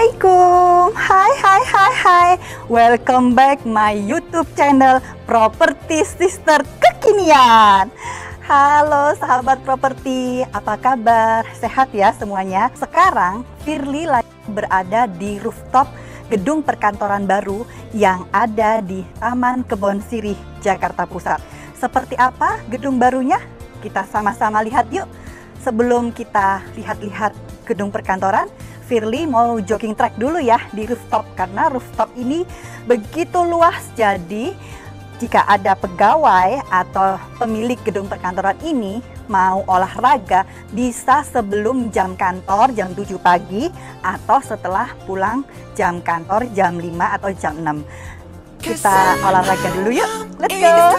Assalamualaikum. Hai. Welcome back my YouTube channel Properti Sister Kekinian. Halo sahabat properti, apa kabar? Sehat ya semuanya? Sekarang Firly lagi berada di rooftop gedung perkantoran baru yang ada di Taman Kebon Sirih, Jakarta Pusat. Seperti apa gedung barunya? Kita sama-sama lihat yuk. Sebelum kita lihat-lihat gedung perkantoran, Firly mau jogging track dulu ya di rooftop, karena rooftop ini begitu luas. Jadi jika ada pegawai atau pemilik gedung perkantoran ini mau olahraga, bisa sebelum jam kantor jam 7 pagi atau setelah pulang jam kantor jam 5 atau jam 6. Kita olahraga dulu yuk, let's go!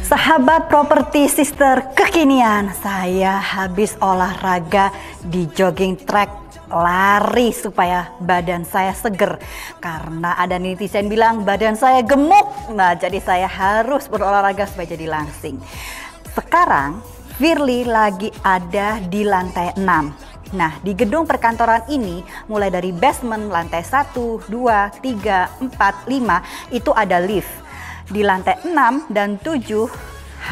Sahabat properti sister kekinian, saya habis olahraga di jogging track, lari supaya badan saya seger. Karena ada netizen bilang badan saya gemuk, nah jadi saya harus berolahraga supaya jadi langsing. Sekarang Firly lagi ada di lantai 6. Nah, di gedung perkantoran ini mulai dari basement lantai 1, 2, 3, 4, 5 itu ada lift. Di lantai 6 dan 7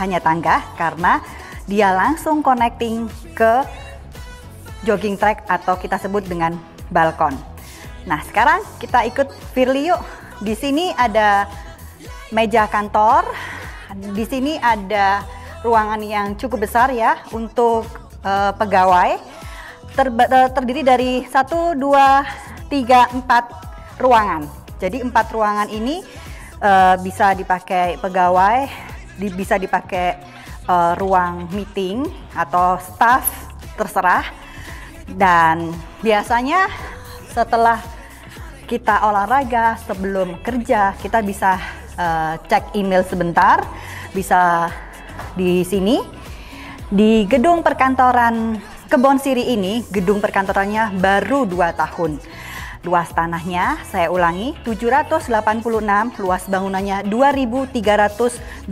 hanya tangga karena dia langsung connecting ke jogging track atau kita sebut dengan balkon. Nah, sekarang kita ikut Firly yuk. Di sini ada meja kantor. Di sini ada ruangan yang cukup besar ya untuk pegawai. Terdiri dari 1, 2, 3, 4 ruangan. Jadi 4 ruangan ini bisa dipakai pegawai, bisa dipakai ruang meeting atau staff, terserah. Dan biasanya setelah kita olahraga sebelum kerja, kita bisa cek email sebentar. Bisa di sini di gedung perkantoran Kebon Sirih ini, gedung perkantorannya baru 2 tahun. Luas tanahnya, saya ulangi, 786, luas bangunannya 2329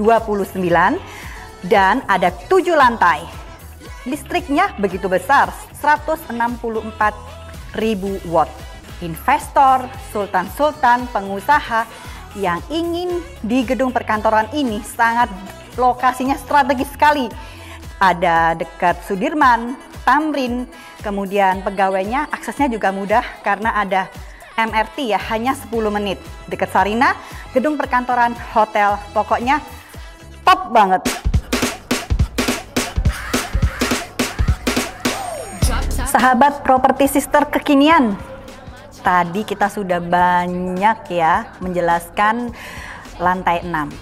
dan ada 7 lantai. Listriknya begitu besar, 164.000 watt. Investor, sultan-sultan, pengusaha yang ingin di gedung perkantoran ini sangat lokasinya strategis sekali. Ada dekat Sudirman, Tamrin, kemudian pegawainya aksesnya juga mudah karena ada MRT ya, hanya 10 menit. Dekat Sarina, gedung perkantoran, hotel, pokoknya top banget. Sahabat properti sister kekinian, tadi kita sudah banyak ya menjelaskan lantai 6.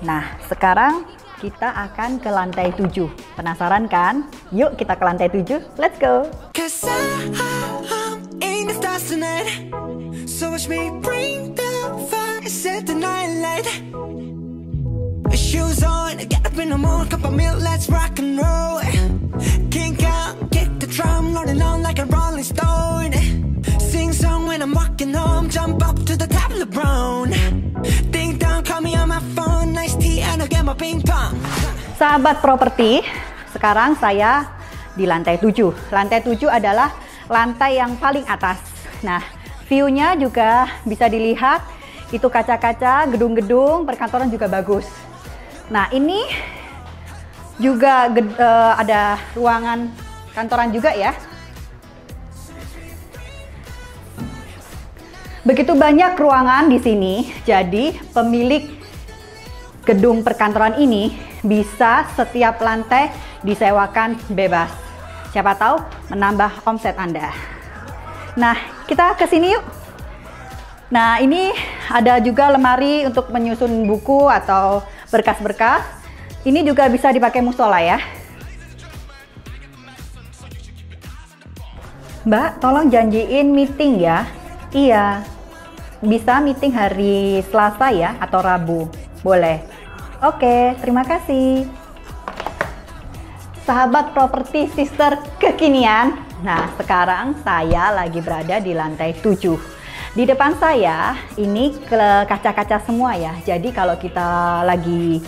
Nah, sekarang kita akan ke lantai 7. Penasaran kan? Yuk kita ke lantai 7. Let's go. Sahabat properti, sekarang saya di lantai 7. Lantai 7 adalah lantai yang paling atas. Nah, view-nya juga bisa dilihat. Itu kaca-kaca, gedung-gedung, perkantoran juga bagus. Nah, ini juga ada ruangan kantoran juga ya. Begitu banyak ruangan di sini, jadi pemilik gedung perkantoran ini bisa setiap lantai disewakan bebas. Siapa tahu menambah omset Anda. Nah, kita ke sini yuk. Nah, ini ada juga lemari untuk menyusun buku atau berkas-berkas. Ini juga bisa dipakai musola ya. Mbak, tolong janjiin meeting ya. Iya, bisa meeting hari Selasa ya atau Rabu. Boleh. Oke, terima kasih. Sahabat properti sister kekinian. Nah, sekarang saya lagi berada di lantai 7. Di depan saya ini kaca-kaca semua ya. Jadi kalau kita lagi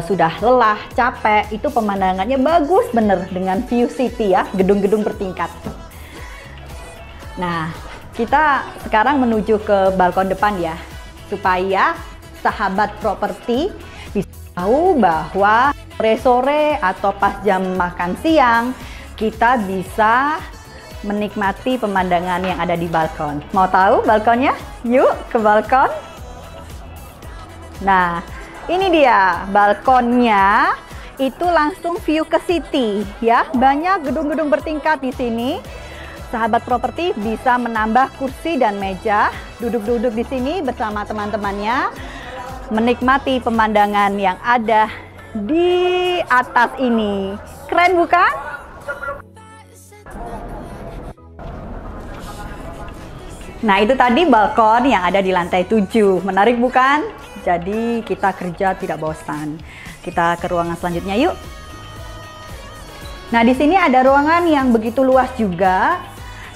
sudah lelah, capek, itu pemandangannya bagus bener dengan view city ya, gedung-gedung bertingkat. Nah, kita sekarang menuju ke balkon depan ya, supaya sahabat properti bisa tahu bahwa sore-sore atau pas jam makan siang kita bisa menikmati pemandangan yang ada di balkon. Mau tahu balkonnya? Yuk ke balkon. Nah, ini dia balkonnya, itu langsung view ke city ya. Banyak gedung-gedung bertingkat di sini. Sahabat properti bisa menambah kursi dan meja, duduk-duduk di sini bersama teman-temannya, menikmati pemandangan yang ada di atas ini. Keren bukan? Nah, itu tadi balkon yang ada di lantai 7. Menarik bukan? Jadi kita kerja tidak bosan. Kita ke ruangan selanjutnya yuk. Nah, di sini ada ruangan yang begitu luas juga.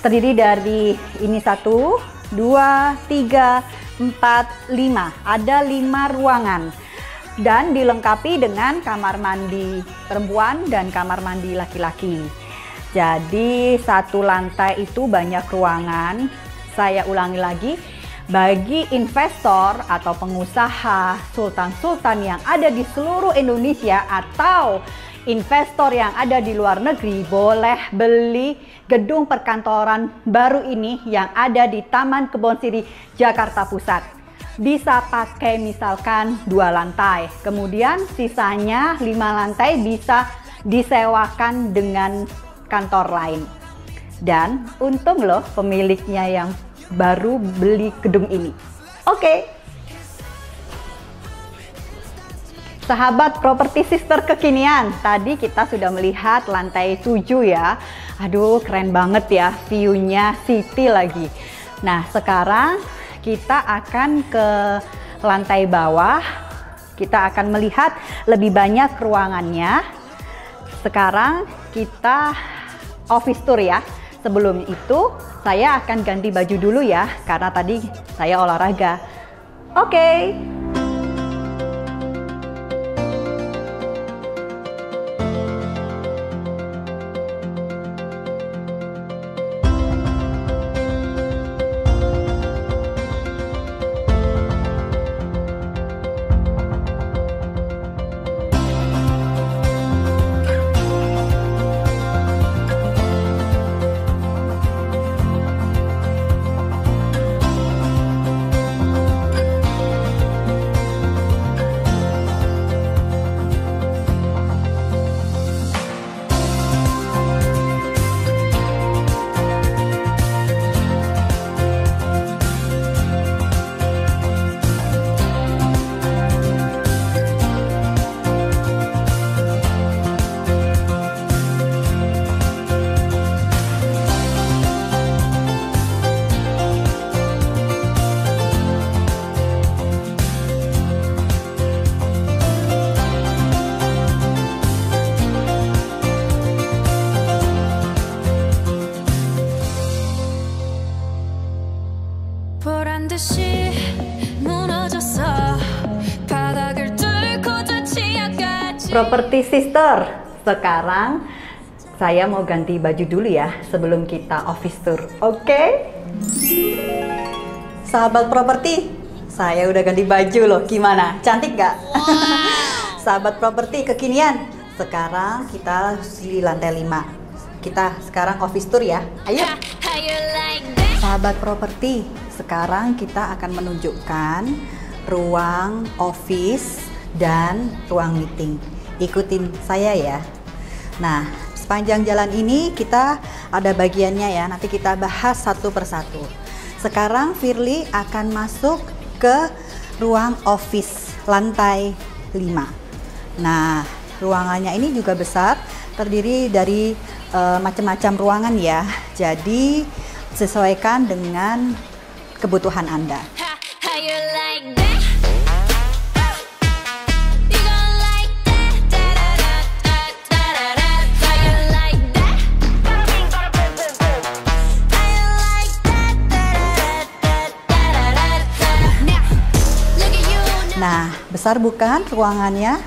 Terdiri dari ini 1, 2, 3, 4, 5. Ada 5 ruangan. Dan dilengkapi dengan kamar mandi perempuan dan kamar mandi laki-laki. Jadi satu lantai itu banyak ruangan. Saya ulangi lagi. Bagi investor atau pengusaha sultan-sultan yang ada di seluruh Indonesia atau investor yang ada di luar negeri boleh beli gedung perkantoran baru ini yang ada di Taman Kebon Siri, Jakarta Pusat. Bisa pakai misalkan 2 lantai, kemudian sisanya 5 lantai bisa disewakan dengan kantor lain. Dan untung loh pemiliknya yang baru beli gedung ini. Oke. Sahabat properti sister kekinian, tadi kita sudah melihat lantai 7 ya. Aduh, keren banget ya view-nya, city lagi. Nah, sekarang kita akan ke lantai bawah. Kita akan melihat lebih banyak ruangannya. Sekarang kita office tour ya. Sebelum itu, saya akan ganti baju dulu ya, karena tadi saya olahraga. Oke. Property sister, sekarang saya mau ganti baju dulu ya sebelum kita office tour. Oke? Sahabat properti, saya udah ganti baju loh. Gimana? Cantik gak? Wow. Sahabat properti kekinian, sekarang kita di lantai 5. Kita sekarang office tour ya. Ayo. Sahabat properti, sekarang kita akan menunjukkan ruang office dan ruang meeting. Ikutin saya ya. Nah, sepanjang jalan ini kita ada bagiannya ya. Nanti kita bahas satu persatu. Sekarang Firly akan masuk ke ruang office lantai 5. Nah, ruangannya ini juga besar, terdiri dari macam-macam ruangan ya. Jadi sesuaikan dengan kebutuhan Anda. Nah, besar bukan ruangannya?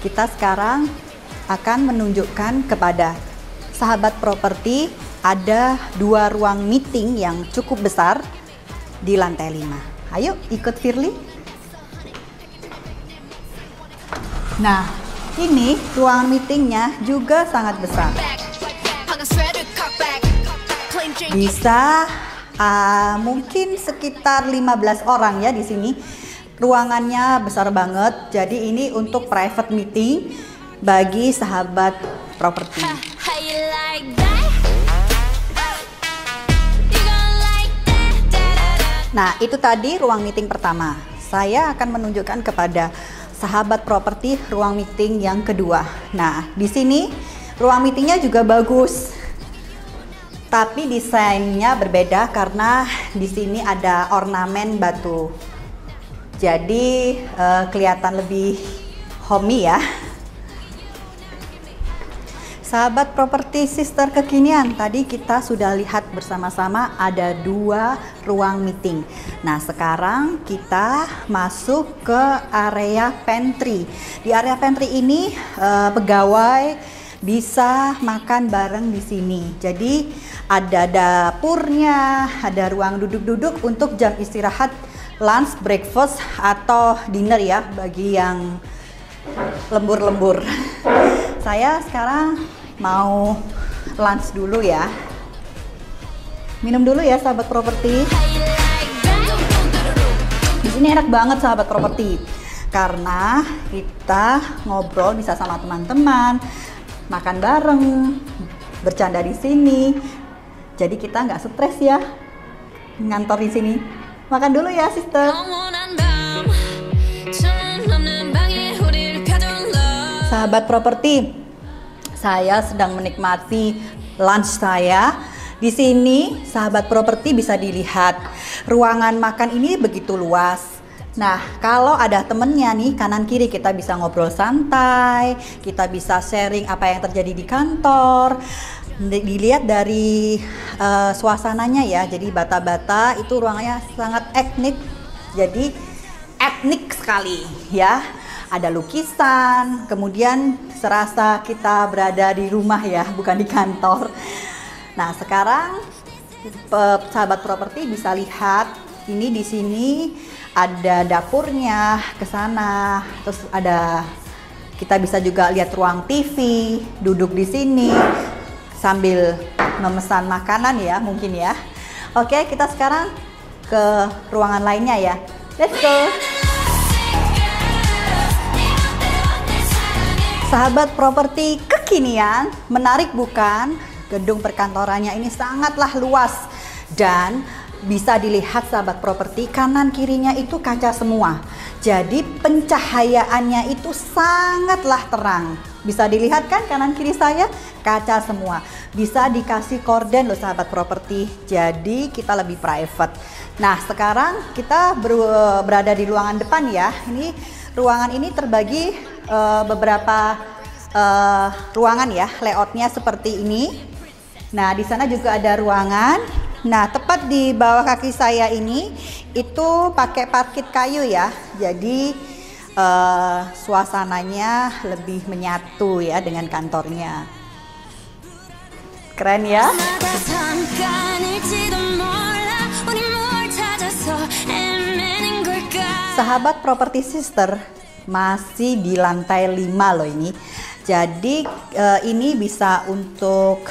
Kita sekarang akan menunjukkan kepada sahabat properti ada 2 ruang meeting yang cukup besar di lantai 5. Ayo ikut Firly. Nah, ini ruangan meetingnya juga sangat besar. Bisa mungkin sekitar 15 orang ya di sini. Ruangannya besar banget. Jadi ini untuk private meeting bagi sahabat properti. Nah, itu tadi ruang meeting pertama. Saya akan menunjukkan kepada sahabat properti ruang meeting yang kedua. Nah, di sini ruang meetingnya juga bagus. Tapi desainnya berbeda karena di sini ada ornamen batu. Jadi kelihatan lebih homey ya. Sahabat properti sister kekinian, tadi kita sudah lihat bersama-sama ada 2 ruang meeting. Nah, sekarang kita masuk ke area pantry. Di area pantry ini pegawai bisa makan bareng di sini. Jadi ada dapurnya, ada ruang duduk-duduk untuk jam istirahat, lunch, breakfast, atau dinner ya bagi yang lembur-lembur. Saya sekarang mau lunch dulu ya. Minum dulu ya sahabat properti. Di sini enak banget sahabat properti karena kita ngobrol bisa sama teman-teman, makan bareng, bercanda di sini. Jadi kita nggak stres ya ngantor di sini. Makan dulu ya, sister. Sahabat properti, saya sedang menikmati lunch saya. Di sini, sahabat properti bisa dilihat ruangan makan ini begitu luas. Nah, kalau ada temennya nih kanan kiri kita bisa ngobrol santai, kita bisa sharing apa yang terjadi di kantor. Dilihat dari suasananya ya, jadi bata-bata itu ruangannya sangat etnik, jadi etnik sekali ya. Ada lukisan, kemudian serasa kita berada di rumah ya, bukan di kantor. Nah, sekarang sahabat properti bisa lihat ini di sini ada dapurnya ke sana, terus ada kita bisa juga lihat ruang TV, duduk di sini sambil memesan makanan ya mungkin ya. Oke, kita sekarang ke ruangan lainnya ya. Let's go. Sahabat properti kekinian, menarik bukan? Gedung perkantorannya ini sangatlah luas dan bisa dilihat sahabat properti kanan kirinya itu kaca semua. Jadi pencahayaannya itu sangatlah terang. Bisa dilihat kan kanan kiri saya kaca semua. Bisa dikasih korden loh sahabat properti. Jadi kita lebih private. Nah, sekarang kita berada di ruangan depan ya. Ini ruangan ini terbagi beberapa ruangan ya. Layoutnya seperti ini. Nah, di sana juga ada ruangan. Nah, tepat di bawah kaki saya ini itu pakai parkit kayu ya. Jadi suasananya lebih menyatu ya dengan kantornya. Keren ya. Sahabat properti sister, masih di lantai 5 loh ini. Jadi ini bisa untuk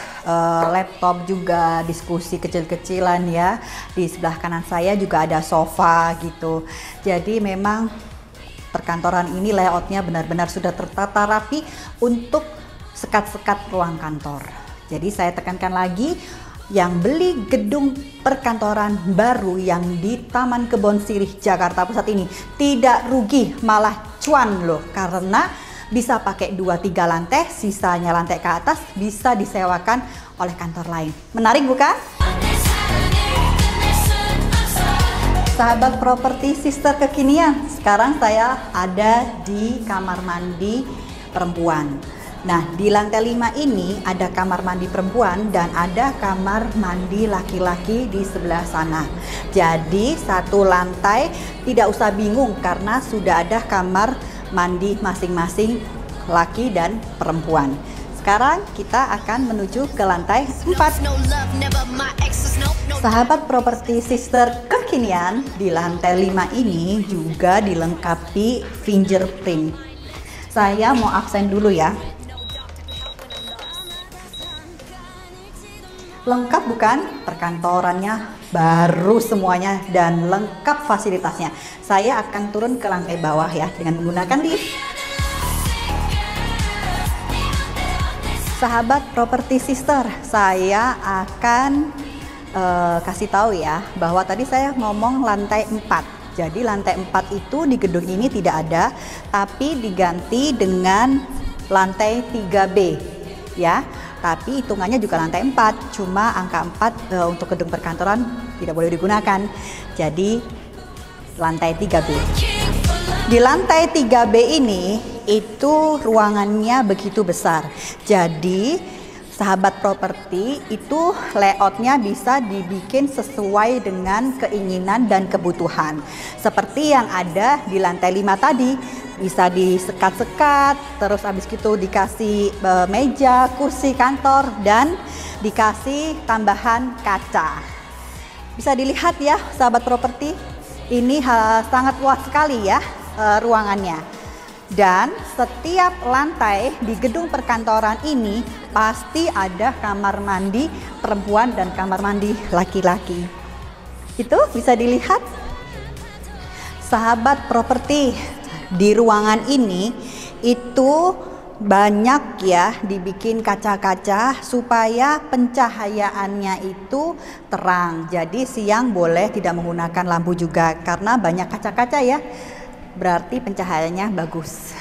laptop juga, diskusi kecil-kecilan ya. Di sebelah kanan saya juga ada sofa gitu. Jadi memang perkantoran ini layoutnya benar-benar sudah tertata rapi untuk sekat-sekat ruang kantor. Jadi saya tekankan lagi, yang beli gedung perkantoran baru yang di Taman Kebon Sirih Jakarta Pusat ini tidak rugi, malah cuan loh, karena bisa pakai 2-3 lantai, sisanya lantai ke atas bisa disewakan oleh kantor lain. Menarik bukan? Sahabat properti sister kekinian, sekarang saya ada di kamar mandi perempuan. Nah, di lantai 5 ini ada kamar mandi perempuan dan ada kamar mandi laki-laki di sebelah sana. Jadi satu lantai tidak usah bingung karena sudah ada kamar mandi masing-masing laki dan perempuan. Sekarang kita akan menuju ke lantai 4. Sahabat properti sister kekinian, di lantai 5 ini juga dilengkapi fingerprint. Saya mau absen dulu ya. Lengkap bukan? Perkantorannya baru semuanya dan lengkap fasilitasnya. Saya akan turun ke lantai bawah ya dengan menggunakan lift. Sahabat properti sister, saya akan kasih tahu ya bahwa tadi saya ngomong lantai 4. Jadi lantai 4 itu di gedung ini tidak ada, tapi diganti dengan lantai 3B ya. Tapi hitungannya juga lantai 4, cuma angka 4 untuk gedung perkantoran tidak boleh digunakan. Jadi lantai 3B. Di lantai 3B ini itu ruangannya begitu besar. Jadi sahabat properti itu layoutnya bisa dibikin sesuai dengan keinginan dan kebutuhan. Seperti yang ada di lantai 5 tadi. Bisa disekat-sekat, terus habis itu dikasih meja, kursi kantor, dan dikasih tambahan kaca. Bisa dilihat ya sahabat properti, ini sangat luas sekali ya ruangannya. Dan setiap lantai di gedung perkantoran ini pasti ada kamar mandi perempuan dan kamar mandi laki-laki. Itu bisa dilihat sahabat properti. Di ruangan ini itu banyak ya dibikin kaca-kaca supaya pencahayaannya itu terang. Jadi siang boleh tidak menggunakan lampu juga karena banyak kaca-kaca ya. Berarti pencahayaannya bagus.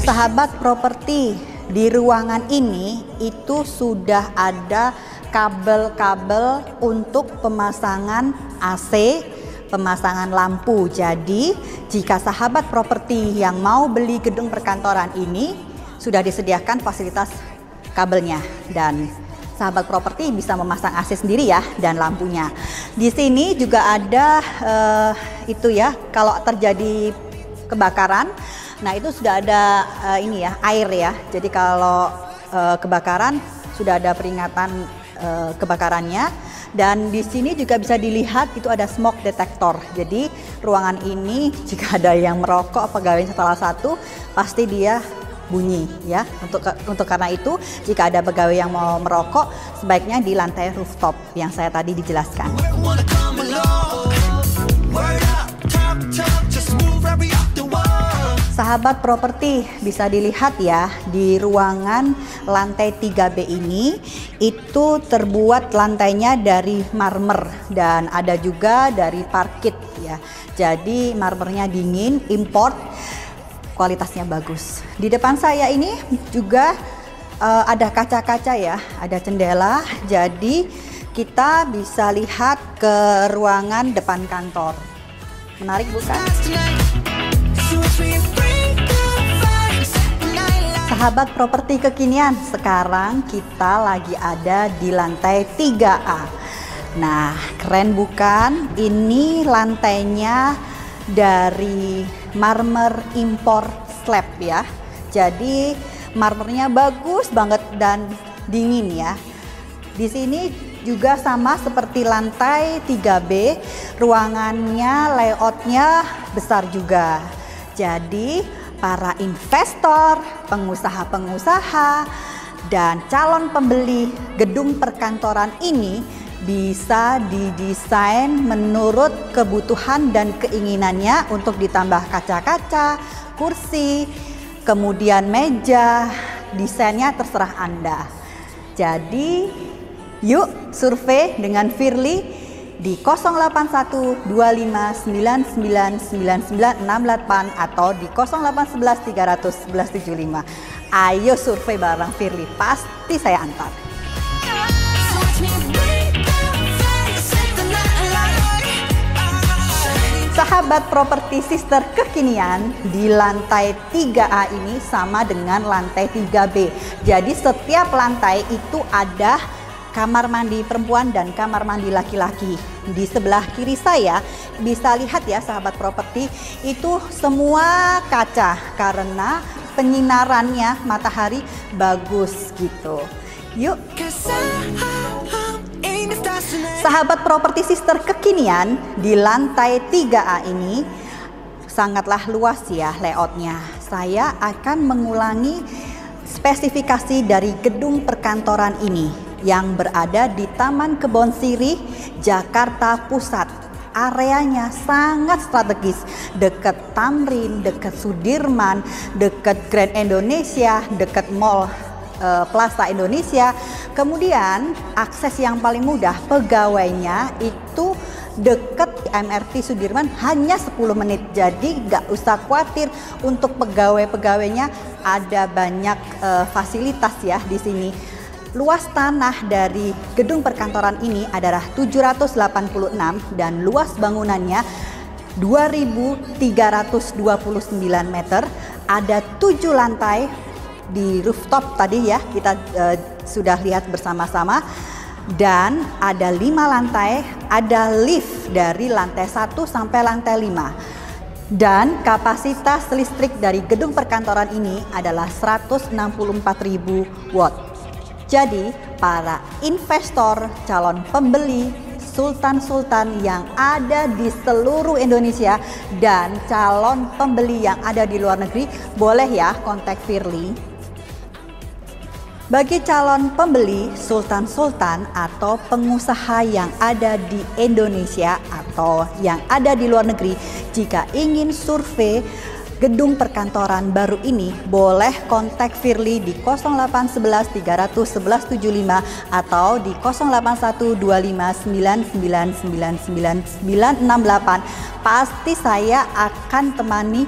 Sahabat properti, di ruangan ini itu sudah ada kabel-kabel untuk pemasangan AC, pemasangan lampu. Jadi jika sahabat properti yang mau beli gedung perkantoran ini sudah disediakan fasilitas kabelnya dan sahabat properti bisa memasang AC sendiri ya dan lampunya. Di sini juga ada itu ya, kalau terjadi kebakaran. Nah itu sudah ada ini ya, air ya. Jadi kalau kebakaran sudah ada peringatan kebakarannya. Dan di sini juga bisa dilihat itu ada smoke detector. Jadi ruangan ini jika ada yang merokok pegawainya salah satu pasti dia bunyi ya. Untuk karena itu jika ada pegawai yang mau merokok sebaiknya di lantai rooftop yang saya tadi dijelaskan. Sahabat properti bisa dilihat ya di ruangan lantai 3B ini itu terbuat lantainya dari marmer dan ada juga dari parkit ya. Jadi marmernya dingin, import, kualitasnya bagus. Di depan saya ini juga ada kaca-kaca ya, ada jendela. Jadi kita bisa lihat ke ruangan depan kantor. Menarik bukan? Sahabat properti kekinian, sekarang kita lagi ada di lantai 3A. Nah, keren bukan? Ini lantainya dari marmer impor slab ya. Jadi marmernya bagus banget dan dingin ya. Di sini juga sama seperti lantai 3B, ruangannya layoutnya besar juga. Jadi para investor, pengusaha-pengusaha, dan calon pembeli gedung perkantoran ini bisa didesain menurut kebutuhan dan keinginannya untuk ditambah kaca-kaca, kursi, kemudian meja, desainnya terserah Anda. Jadi yuk survei dengan Firly di 081259999968 atau di 0811301175. Ayo survei bareng Firly, pasti saya antar. Sahabat properti sister kekinian, di lantai 3A ini sama dengan lantai 3B. Jadi setiap lantai itu ada kamar mandi perempuan dan kamar mandi laki-laki. Di sebelah kiri saya bisa lihat ya sahabat properti, itu semua kaca karena penyinarannya matahari bagus gitu. Yuk. Sahabat properti sister kekinian, di lantai 3A ini sangatlah luas ya layoutnya. Saya akan mengulangi spesifikasi dari gedung perkantoran ini yang berada di Taman Kebon Sirih, Jakarta Pusat. Areanya sangat strategis, dekat Tamrin, dekat Sudirman, dekat Grand Indonesia, dekat Mall Plaza Indonesia. Kemudian akses yang paling mudah, pegawainya itu dekat MRT Sudirman hanya 10 menit. Jadi nggak usah khawatir untuk pegawai-pegawainya, ada banyak fasilitas ya di sini. Luas tanah dari gedung perkantoran ini adalah 786 dan luas bangunannya 2.329 meter. Ada 7 lantai di rooftop tadi ya, kita sudah lihat bersama-sama. Dan ada 5 lantai, ada lift dari lantai 1 sampai lantai 5. Dan kapasitas listrik dari gedung perkantoran ini adalah 164.000 watt. Jadi para investor, calon pembeli, sultan-sultan yang ada di seluruh Indonesia dan calon pembeli yang ada di luar negeri boleh ya kontak Firly. Bagi calon pembeli, sultan-sultan atau pengusaha yang ada di Indonesia atau yang ada di luar negeri, jika ingin survei gedung perkantoran baru ini, boleh kontak Firly di 0811 300 1175 atau di 081 25 9999 968. Pasti saya akan temani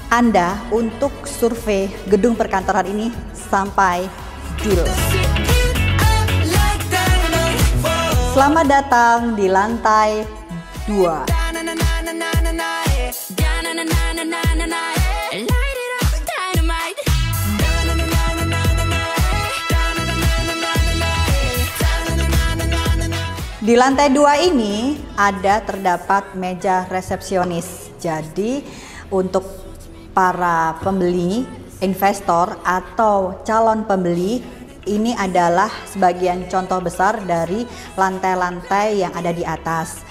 Anda untuk survei gedung perkantoran ini sampai deal. Selamat datang di lantai 2. Di lantai 2 ini terdapat meja resepsionis. Jadi untuk para pembeli, investor atau calon pembeli, ini adalah sebagian contoh besar dari lantai-lantai yang ada di atas.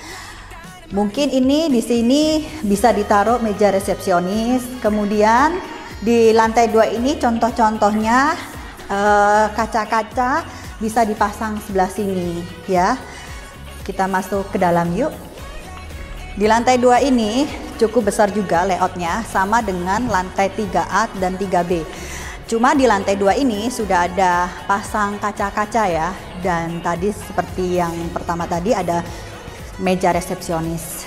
Mungkin ini di sini bisa ditaruh meja resepsionis. Kemudian di lantai 2 ini contoh-contohnya kaca-kaca bisa dipasang sebelah sini ya. Kita masuk ke dalam yuk. Di lantai 2 ini cukup besar juga layoutnya, sama dengan lantai 3A dan 3B. Cuma di lantai 2 ini sudah ada pasang kaca-kaca ya. Dan tadi seperti yang pertama tadi ada meja resepsionis.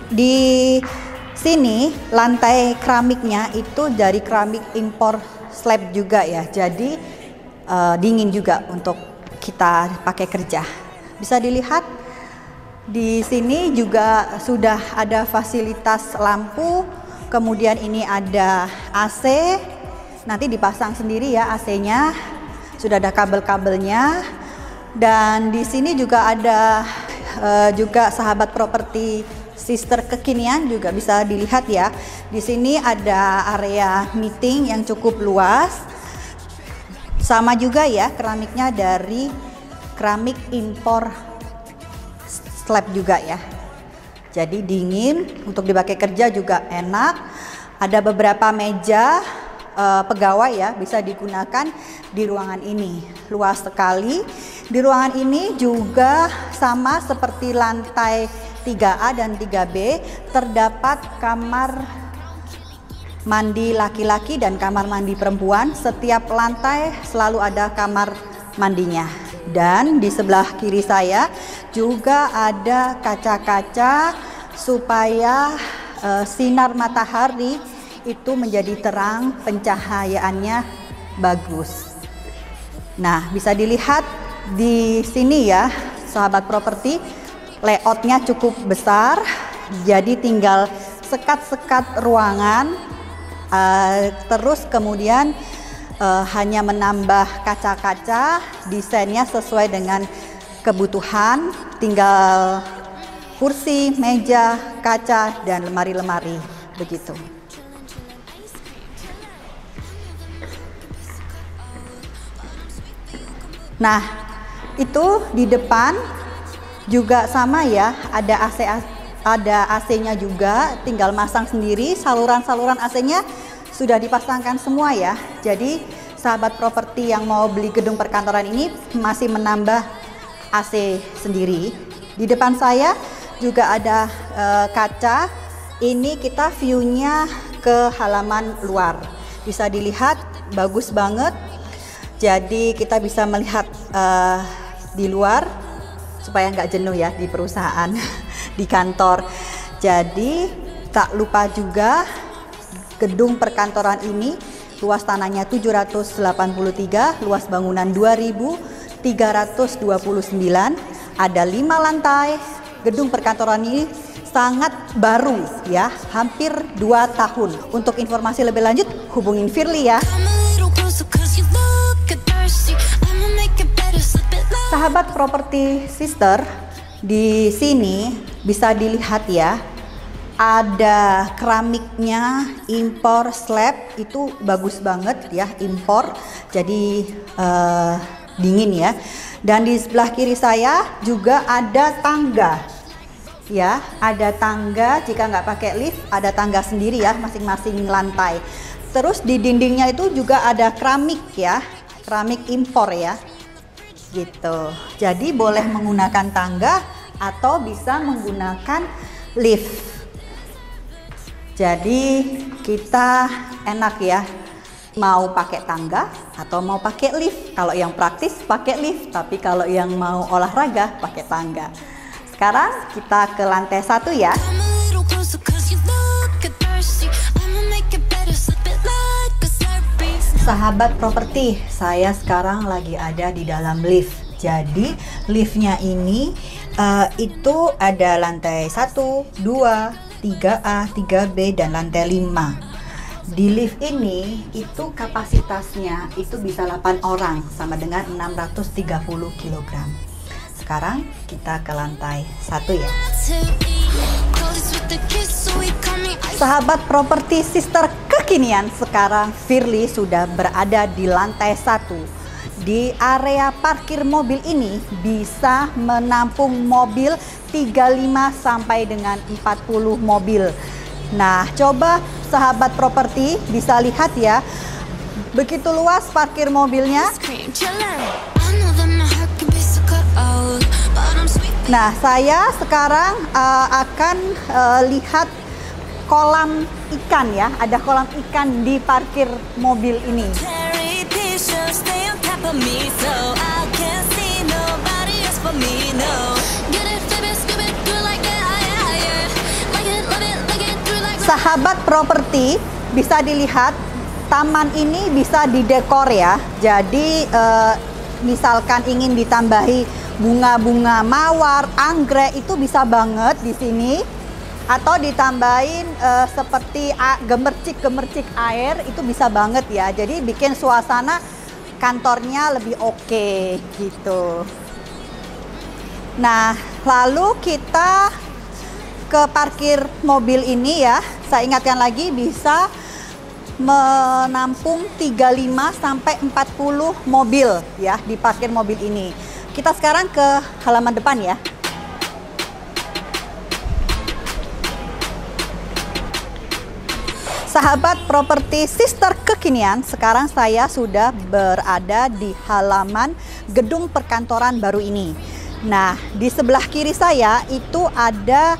Di sini lantai keramiknya itu dari keramik impor slab juga ya. Jadi dingin juga untuk kita pakai kerja. Bisa dilihat di sini juga sudah ada fasilitas lampu, kemudian ini ada AC, nanti dipasang sendiri ya AC-nya, sudah ada kabel-kabelnya, dan di sini juga ada juga sahabat properti sister kekinian juga bisa dilihat ya. Di sini ada area meeting yang cukup luas, sama juga ya keramiknya dari keramik impor slab juga ya. Jadi dingin, untuk dipakai kerja juga enak. Ada beberapa meja pegawai ya, bisa digunakan di ruangan ini. Luas sekali. Di ruangan ini juga sama seperti lantai 3A dan 3B, terdapat kamar mandi laki-laki dan kamar mandi perempuan. Setiap lantai selalu ada kamar mandinya. Dan di sebelah kiri saya juga ada kaca-kaca supaya sinar matahari itu menjadi terang, pencahayaannya bagus. Nah, bisa dilihat di sini ya, sahabat properti, layoutnya cukup besar. Jadi tinggal sekat-sekat ruangan, terus kemudian hanya menambah kaca-kaca, desainnya sesuai dengan kebutuhan, tinggal kursi, meja, kaca, dan lemari-lemari, begitu. Nah, itu di depan juga sama ya, ada AC-nya juga, tinggal masang sendiri. Saluran-saluran AC-nya sudah dipasangkan semua ya. Jadi sahabat properti yang mau beli gedung perkantoran ini masih menambah AC sendiri. Di depan saya juga ada kaca. Ini kita view-nya ke halaman luar. Bisa dilihat bagus banget. Jadi kita bisa melihat di luar supaya nggak jenuh ya di perusahaan, di kantor. Jadi tak lupa juga gedung perkantoran ini luas tanahnya 783, luas bangunan 2329, ada 5 lantai. Gedung perkantoran ini sangat baru ya, hampir 2 tahun. Untuk informasi lebih lanjut hubungin Firly ya. Sahabat properti sister, di sini bisa dilihat ya, ada keramiknya impor slab, itu bagus banget ya, impor, jadi dingin ya. Dan di sebelah kiri saya juga ada tangga ya, ada tangga. Jika nggak pakai lift ada tangga sendiri ya, masing-masing lantai. Terus di dindingnya itu juga ada keramik ya, keramik impor ya, gitu. Jadi boleh menggunakan tangga atau bisa menggunakan lift. Jadi kita enak ya, mau pakai tangga atau mau pakai lift. Kalau yang praktis pakai lift, tapi kalau yang mau olahraga pakai tangga. Sekarang kita ke lantai 1 ya. Sahabat properti, saya sekarang lagi ada di dalam lift. Jadi liftnya ini itu ada lantai 1, 2, 3A, 3B, dan lantai 5. Di lift ini itu kapasitasnya itu bisa 8 orang, sama dengan 630 kg. Sekarang kita ke lantai 1 ya. Sahabat properti sister kekinian, sekarang Firly sudah berada di lantai 1. Di area parkir mobil ini bisa menampung mobil 35 sampai dengan 40 mobil. Nah, coba sahabat properti bisa lihat ya, begitu luas parkir mobilnya. Nah, saya sekarang akan lihat kolam ikan ya, ada kolam ikan di parkir mobil ini. Sahabat properti, bisa dilihat taman ini bisa didekor ya. Jadi misalkan ingin ditambahi bunga-bunga mawar, anggrek, itu bisa banget di sini. Atau ditambahin seperti gemercik-gemercik air, itu bisa banget ya. Jadi bikin suasana kantornya lebih oke gitu. Nah, lalu kita ke parkir mobil ini ya. Saya ingatkan lagi, bisa menampung 35 sampai 40 mobil ya di parkir mobil ini. Kita sekarang ke halaman depan ya. Sahabat properti sister kekinian, sekarang saya sudah berada di halaman gedung perkantoran baru ini. Nah, di sebelah kiri saya itu ada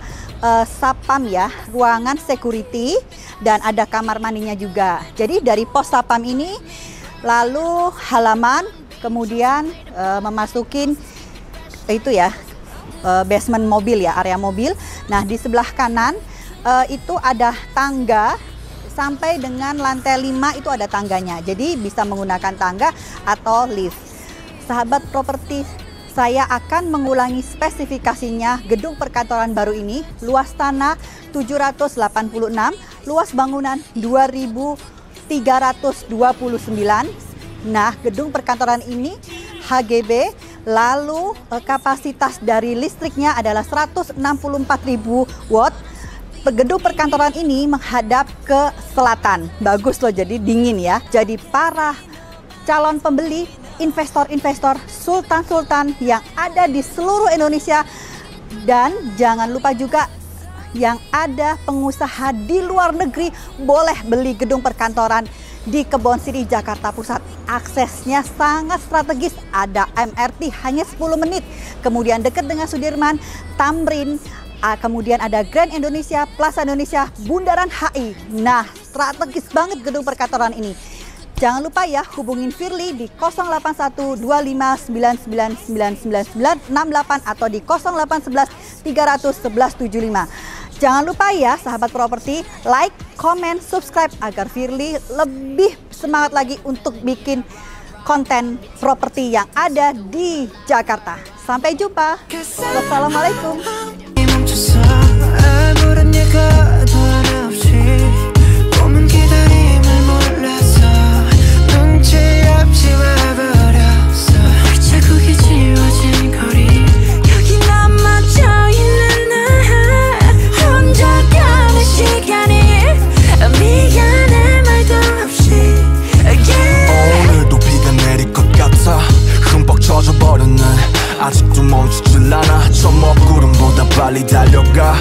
sapam ya, ruangan security, dan ada kamar mandinya juga. Jadi dari pos sapam ini, lalu halaman, kemudian memasukin itu ya, basement mobil ya, area mobil. Nah, di sebelah kanan itu ada tangga. Sampai dengan lantai 5 itu ada tangganya. Jadi bisa menggunakan tangga atau lift. Sahabat properti Saya akan mengulangi spesifikasinya gedung perkantoran baru ini. Luas tanah 786, luas bangunan 2329. Nah, gedung perkantoran ini HGB, lalu kapasitas dari listriknya adalah 164.000 watt. Gedung perkantoran ini menghadap ke selatan. Bagus loh, jadi dingin ya. Jadi para calon pembeli, investor-investor, sultan-sultan yang ada di seluruh Indonesia, dan jangan lupa juga yang ada pengusaha di luar negeri boleh beli gedung perkantoran di Kebon Siri, Jakarta Pusat. Aksesnya sangat strategis, ada MRT hanya 10 menit, kemudian dekat dengan Sudirman, Tamrin, kemudian ada Grand Indonesia, Plaza Indonesia, Bundaran HI. Nah, strategis banget gedung perkantoran ini. Jangan lupa ya, hubungin Firly di 08125999968 atau di 0811311175. Jangan lupa ya sahabat properti, like, comment, subscribe agar Firly lebih semangat lagi untuk bikin konten properti yang ada di Jakarta. Sampai jumpa. Wassalamualaikum. 아직도 멈추질 않아. 저 먹구름보다 빨리 달려가.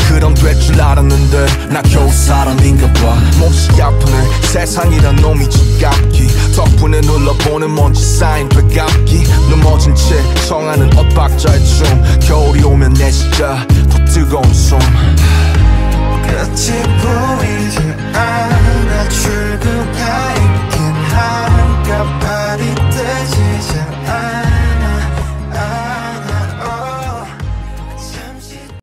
그럼 될 줄 알았는데 나 겨우 사람인가 봐. 몹시 아프네 세상이란 놈이 지갑기. 덕분에 눌러보는 먼지 쌓인 되감기. 넘어진 채 청하는 엇박자의 춤. 겨울이 오면 내 진짜 더 뜨거운 숨. 끝이 보이지 않아. 출구가 있긴 한가 봐.